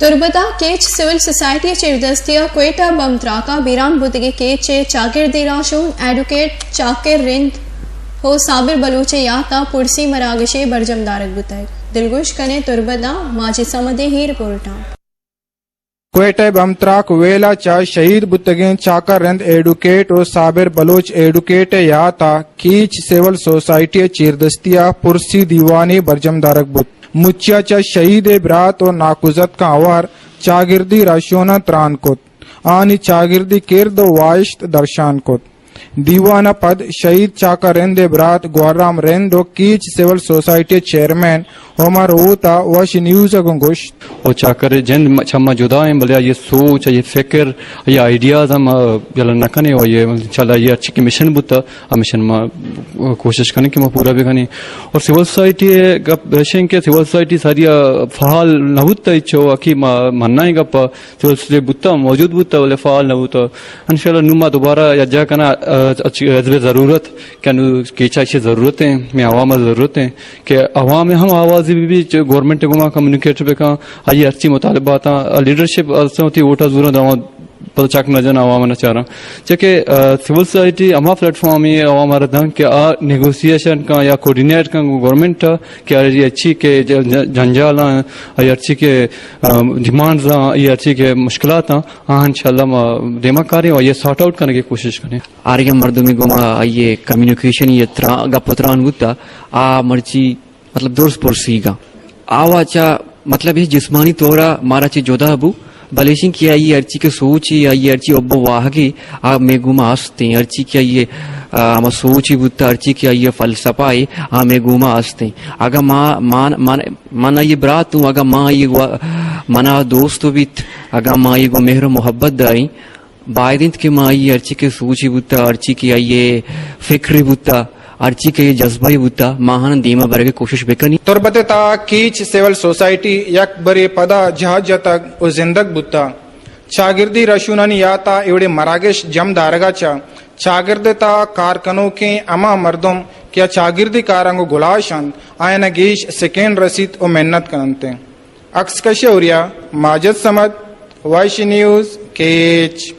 तुरबता Kech civil society चिरदस्तिया क्वेटा बमत्राका बीरान बुतगे केचे चागिरदी राशून एडवोकेट चाकिर रिंद हो साबिर बलूचे याता पुरसी मरागशे बरजमदारक बुताई दिलगुश कने तुरबता माजी समदे ही रिपोर्टा क्वेटा बमत्राक वेला चा शहीद बुतगे चाकर रिंद एडवोकेट और साबिर बलोच एडवोकेट याता कीच सिविल सोसाइटी चिरदस्तिया पुरसी दीवानी बरजमदारक बुत मुच्चाचा शहीद ब्रात और नाकुजत का अवार चागिर्दी राशोना त्रान कोत आनी चागिर्दी किरद वाइश्त दर्शान कोत दीवाना पद शहीद चाका रेंदे ब्रात ग्वाराम रेंदो कीच सिविल सोसाइटी चेयरमैन उमर होता वश न्यूज गुंगुश और चाकर जिन छम्मा जुदा हैं बलिया ये सोच ये फिक्र ये आइडियाज हम यला नकने और ये चला ये अच्छी मिशन बुता मिशन में कोशिश करने की मैं पूरा भी करनी और सिविल सोसाइटी का रशियन के सिविल सोसाइटी सारी फ़ाल नबुता इच्छो अकी मन्ना ही गप सिविल सोसाइटी बुता मौजूद बुता वाले फ़ाल नबुता इंशाल्लाह नुमा दोबारा या जा करना अच्छी ज़रूरत क्या केचा अच्छी ज़रूरतें में आवाम ज़रूरतें कि आवाम में हम आवाज़ भी गवर्नमेंट गुमा कम्युनिकेटर पे का आई अच्छी मुतालबात लीडरशिप होती वोटा जरूर दवा पता चाक नजर आवाम न चाह रहा चाहे सिविल सोसाइटी अमा प्लेटफॉर्म ही आवाम रहा कि नेगोशिएशन का या कोऑर्डिनेट का गवर्नमेंट क्या ये अच्छी के जंजाल ये अच्छी के डिमांड्स ये अच्छी के मुश्किलात हाँ इंशाल्लाह दिमाग और ये सॉर्ट आउट करने की कोशिश करें आर्य मर्दमी गुमा ये कम्युनिकेशन ये गपत्रान गुत्ता आ मर्ची मतलब दोस्त पुरसीगा आवाचा मतलब ये जिस्मानी तौरा मारा ची जोधा अबू बलेशिंग किया ये अर्ची के सोची या ये अर्ची ओब्बो वाहगी आ में गुमा आस्ते अर्ची किया ये आमा सोची बुत्ता अर्ची किया ये फलसफा है आ में गुमा आस्ते अगर माना ये ब्रात हूँ अगर माँ ये मना दोस्तों बीत अगर माँ ये गो मेहर मोहब्बत दाई बायदिंत के माँ ये अर्ची के सोची बुत्ता अर्ची किया ये फिक्री बुत्ता अर्ची के जज्बाई बुता महान दीमा बरगे कोशिश बेकनी तुरबते ता कीच सिविल सोसाइटी यक बरे पदा जहाज तक ओ जिंदग बुता चागिर्दी रशुनानी याता एवडे मरागेश जम दारगाचा चागिर्दे ता कारकनों के अमा मर्दम क्या चागिर्दी कारंगो गुलाशन आयना गेश सेकेंड रसीद ओ मेहनत करनते अक्स कशे उरिया माजद समद वाइश न्यूज केच